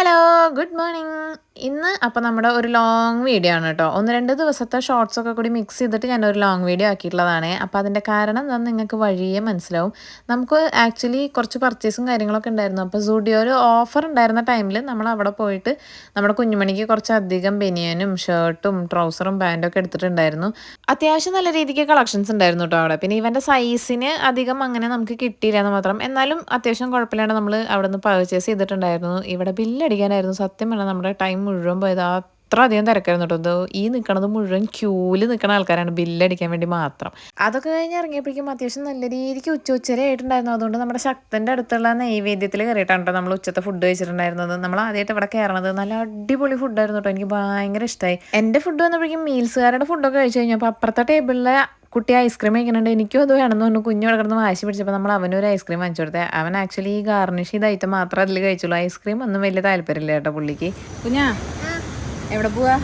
Hello good morning. ഇന്ന് അപ്പോൾ നമ്മുടെ ഒരു ലോങ് വീഡിയോ ആണ് കേട്ടോ. 1-2 ദിവസത്തെ ഷോർട്സൊക്കെ കൂടി മിക്സ് ചെയ്തിട്ട് ഞാനൊരു ലോങ് വീഡിയോ ആക്കിയിട്ടുള്ളതാണ്. അപ്പോൾ അതിൻ്റെ കാരണം എന്താ നിങ്ങൾക്ക് വഴിയേ മനസ്സിലാവും. നമുക്ക് ആക്ച്വലി കുറച്ച് പർച്ചേസും കാര്യങ്ങളൊക്കെ ഉണ്ടായിരുന്നു. അപ്പോൾ സൂഡിയോയിൽ ഓഫർ ഉണ്ടായിരുന്ന ടൈമിൽ നമ്മൾ അവിടെ പോയിട്ട് നമ്മുടെ കുഞ്ഞുമണിക്ക് കുറച്ചധികം ബനിയനും ഷർട്ടും ട്രൗസറും പാൻറ്റൊക്കെ എടുത്തിട്ടുണ്ടായിരുന്നു. അത്യാവശ്യം നല്ല രീതിക്ക് കളക്ഷൻസ് ഉണ്ടായിരുന്നു കേട്ടോ അവിടെ. പിന്നെ ഇവൻ്റെ സൈസിന് അധികം അങ്ങനെ നമുക്ക് കിട്ടിയില്ല എന്ന് മാത്രം. എന്നാലും അത്യാവശ്യം കുഴപ്പമില്ലാണ്ട് നമ്മൾ അവിടെ നിന്ന് പർച്ചേസ് ചെയ്തിട്ടുണ്ടായിരുന്നു. ഇവിടെ ബില്ലടിക്കാനായിരുന്നു സത്യം പറഞ്ഞാൽ നമ്മുടെ ടൈം മുഴുവൻ പോയത്. അത്ര അധികം തിരക്കായിരുന്നു കേട്ടോ. എന്തോ ഈ നിൽക്കണത് മുഴുവൻ ക്യൂവിൽ നിൽക്കുന്ന ആൾക്കാരാണ് ബില്ലടിക്കാൻ വേണ്ടി മാത്രം. അതൊക്കെ കഴിഞ്ഞ് ഇറങ്ങിയപ്പോഴേക്കും അത്യാവശ്യം നല്ല രീതിക്ക് ഉച്ചവരെ ആയിട്ടുണ്ടായിരുന്നു. അതുകൊണ്ട് നമ്മുടെ ശക്തൻ്റെ അടുത്തുള്ള നൈവേദ്യത്തിൽ കയറിയിട്ടാണ് കേട്ടോ നമ്മൾ ഉച്ചത്തെ ഫുഡ് കഴിച്ചിട്ടുണ്ടായിരുന്നത്. നമ്മൾ ആദ്യമായിട്ട് ഇവിടെ കയറണത്. നല്ല അടിപൊളി ഫുഡായിരുന്നു കേട്ടോ. എനിക്ക് ഭയങ്കര ഇഷ്ടമായി. എൻ്റെ ഫുഡ് വന്നപ്പോഴേക്കും മീൽസുകാരുടെ ഫുഡൊക്കെ കഴിച്ച് കഴിഞ്ഞപ്പോൾ അപ്പുറത്തെ ടേബിളിലെ കുട്ടി ഐസ്ക്രീം കഴിക്കുന്നുണ്ട്. എനിക്കും അത് വേണമെന്ന് പറഞ്ഞു. കുഞ്ഞു കിടന്ന് വാശി പിടിച്ചപ്പോൾ നമ്മൾ അവനൊരു ഐസ്ക്രീം വാങ്ങിച്ചു കൊടുത്തത്. അവൻ ആക്ച്വലി ഈ ഗാർണിഷ് ചെയ്ത ഐറ്റം മാത്രമേ അതിൽ കഴിച്ചുള്ളൂ. ഐസ്ക്രീം ഒന്നും വലിയ താല്പര്യമില്ല കേട്ടോ പുള്ളിക്ക്. കുഞ്ഞാ എവിടെ പോവാ?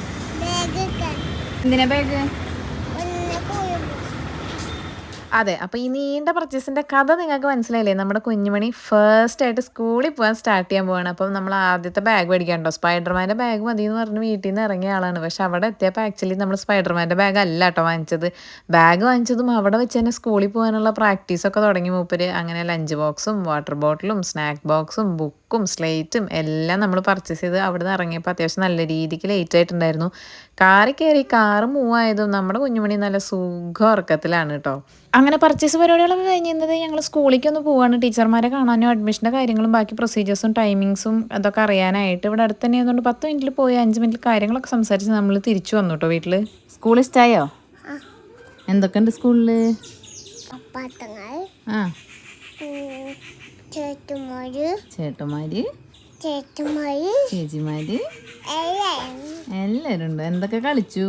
എന്തിനാ ബാഗ്? അതെ, അപ്പോൾ ഈ നീണ്ട പർച്ചേസിൻ്റെ കഥ നിങ്ങൾക്ക് മനസ്സിലായില്ലേ? നമ്മുടെ കുഞ്ഞുമണി ഫസ്റ്റ് ആയിട്ട് സ്കൂളിൽ പോകാൻ സ്റ്റാർട്ട് ചെയ്യാൻ പോവാണ്. അപ്പം നമ്മൾ ആദ്യത്തെ ബാഗ് മേടിക്കാനുണ്ടോ? സ്പൈഡർമാൻ്റെ ബാഗ് മതി എന്ന് പറഞ്ഞ് വീട്ടിൽ നിന്ന് ഇറങ്ങിയ ആളാണ്. പക്ഷെ അവിടെ എത്തിയപ്പോൾ ആക്ച്വലി നമ്മൾ സ്പൈഡർമാൻ്റെ ബാഗ് അല്ല കേട്ടോ വാങ്ങിച്ചത്. ബാഗ് വാങ്ങിച്ചതും അവിടെ വെച്ച് തന്നെ സ്കൂളിൽ പോകാനുള്ള പ്രാക്ടീസൊക്കെ തുടങ്ങി മൂപ്പര്. അങ്ങനെ ലഞ്ച് ബോക്സും വാട്ടർ ബോട്ടിലും സ്നാക്ക് ബോക്സും ബുക്കും സ്ലേറ്റും എല്ലാം നമ്മൾ പർച്ചേസ് ചെയ്ത് അവിടെ നിന്ന് ഇറങ്ങിയപ്പോൾ അത്യാവശ്യം നല്ല രീതിക്ക് ലേറ്റ് ആയിട്ടുണ്ടായിരുന്നു. കാറിൽ കയറി കാറ് മൂവ് ആയതും നമ്മുടെ കുഞ്ഞുമണി നല്ല സുഖം ഉറക്കത്തിലാണ് കേട്ടോ. അങ്ങനെ പർച്ചേസ് പരിപാടികളൊക്കെ കഴിഞ്ഞിരുന്നത് ഞങ്ങൾ സ്കൂളിലേക്ക് ഒന്ന് പോവാണ്. ടീച്ചർമാരെ കാണാനും അഡ്മിഷൻ്റെ കാര്യങ്ങളും ബാക്കി പ്രൊസീജിയേഴ്സും ടൈമിങ്സും അതൊക്കെ അറിയാനായിട്ട്. ഇവിടെ അടുത്ത് തന്നെ ആയതുകൊണ്ട് 10 മിനിറ്റിൽ പോയി 5 മിനിറ്റിൽ കാര്യങ്ങളൊക്കെ സംസാരിച്ച് നമ്മൾ തിരിച്ചു വന്നു കേട്ടോ വീട്ടിൽ. സ്കൂൾ ഇഷ്ടമായോ? എന്തൊക്കെയുണ്ട് സ്കൂളിൽ? ആ ചേട്ടന്മാര് ചേച്ചിമാര് എല്ലാവരും ഉണ്ട്. എന്തൊക്കെ കളിച്ചു?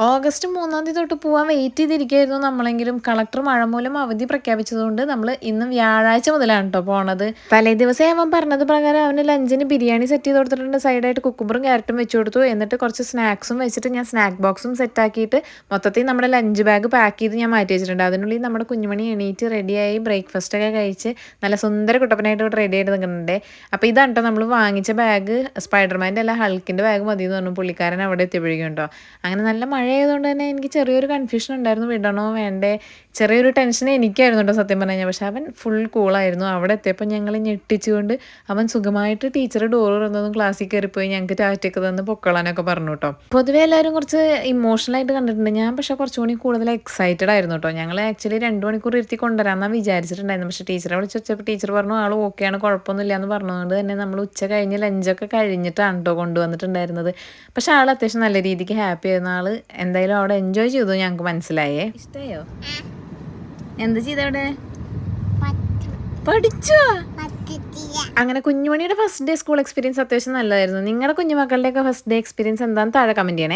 ഓഗസ്റ്റ് 3-ാം തീയതി തൊട്ട് പോകാൻ വെയിറ്റ് ചെയ്തിരിക്കുകയായിരുന്നു നമ്മളെങ്കിലും കളക്ടർ മഴ മൂലം അവധി പ്രഖ്യാപിച്ചതുകൊണ്ട് നമ്മൾ ഇന്ന് വ്യാഴാഴ്ച മുതലാണ് കേട്ടോ പോണത്. തലേ ദിവസം അവൻ പറഞ്ഞത് പ്രകാരം അവന് ലഞ്ചിന് ബിരിയാണി സെറ്റ് ചെയ്ത് കൊടുത്തിട്ടുണ്ട്. സൈഡായിട്ട് കുക്കുംബറും ക്യാരറ്റും വെച്ച് കൊടുത്തു. എന്നിട്ട് കുറച്ച് സ്നാക്സും വെച്ചിട്ട് ഞാൻ സ്നാക്ക് ബോക്സും സെറ്റാക്കിയിട്ട് മൊത്തത്തിൽ നമ്മുടെ ലഞ്ച് ബാഗ് പാക്ക് ചെയ്ത് ഞാൻ മാറ്റി വെച്ചിട്ടുണ്ട്. അതിനുള്ളിൽ നമ്മുടെ കുഞ്ഞുമണി എണീറ്റ് റെഡിയായി ബ്രേക്ക്ഫാസ്റ്റൊക്കെ കഴിച്ച് നല്ല സുന്ദര കുട്ടപ്പനായിട്ട് ഇവിടെ റെഡി ആയിട്ട് നിൽക്കുന്നുണ്ട്. അപ്പോൾ ഇതാണ് കേട്ടോ നമ്മൾ വാങ്ങിച്ച ബാഗ്. സ്പൈഡർമാൻ്റെ അല്ല ഹൾക്കിൻ്റെ ബാഗ് മതി എന്ന് പറഞ്ഞു പുള്ളിക്കാരൻ അവിടെ എത്തിയപ്പോഴേക്കും കേട്ടോ. അങ്ങനെ നല്ല മഴ ആയതുകൊണ്ട് തന്നെ എനിക്ക് ചെറിയൊരു കൺഫ്യൂഷൻ ഉണ്ടായിരുന്നു, വിടണോ വേണ്ടേ. ചെറിയൊരു ടെൻഷൻ എനിക്കായിരുന്നു കേട്ടോ സത്യം പറഞ്ഞു കഴിഞ്ഞാൽ. പക്ഷെ അവൻ ഫുൾ കൂളായിരുന്നു. അവിടെ എത്തിയപ്പോൾ ഞങ്ങൾ ഞെട്ടിച്ചുകൊണ്ട് അവൻ സുഖമായിട്ട് ടീച്ചർ ഡോർ തുറന്നതും ക്ലാസ്സിൽ കയറിപ്പോയി ഞങ്ങൾക്ക് ടാറ്റയൊക്കെ തന്ന് പൊക്കളാനൊക്കെ പറഞ്ഞു കേട്ടോ. പൊതുവേ എല്ലാവരും കുറച്ച് ഇമോഷണലായിട്ട് കണ്ടിട്ടുണ്ട്. ഞാൻ പക്ഷെ കുറച്ചുകൂടി കൂടുതൽ എക്സൈറ്റഡ് ആയിരുന്നു കേട്ടോ. ഞങ്ങൾ ആക്ച്വലി 2 മണിക്കൂർ ഇരുത്തി കൊണ്ടുവരാമെന്നാണ് വിചാരിച്ചിട്ടുണ്ടായിരുന്നു. പക്ഷേ ടീച്ചറെ വിളിച്ച് വെച്ചപ്പോൾ ടീച്ചർ പറഞ്ഞു ആൾ ഓക്കെയാണ്, കുഴപ്പമൊന്നുമില്ല എന്ന് പറഞ്ഞതുകൊണ്ട് തന്നെ നമ്മൾ ഉച്ച കഴിഞ്ഞ് ലഞ്ചൊക്കെ കഴിഞ്ഞിട്ടാണ് കേട്ടോ കൊണ്ടുവന്നിട്ടുണ്ടായിരുന്നത്. പക്ഷെ ആൾ അത്യാവശ്യം നല്ല രീതിക്ക് ഹാപ്പി ആയിരുന്ന ആൾ എന്തായാലും അവിടെ എൻജോയ് ചെയ്തു ഞങ്ങൾക്ക് മനസ്സിലായേ. ഇഷ്ടമായോ? എന്ത് ചെയ്തവിടെ? പഠിച്ചോ? അങ്ങനെ കുഞ്ഞുമണിയുടെ ഫസ്റ്റ് ഡേ സ്കൂൾ എക്സ്പീരിയൻസ് അത്യാവശ്യം നല്ലതായിരുന്നു. നിങ്ങളുടെ കുഞ്ഞുമക്കളുടെയൊക്കെ ഫസ്റ്റ് ഡേ എക്സ്പീരിയൻസ് എന്താണെന്ന് താഴെ കമൻറ്റ് ചെയ്യണേ.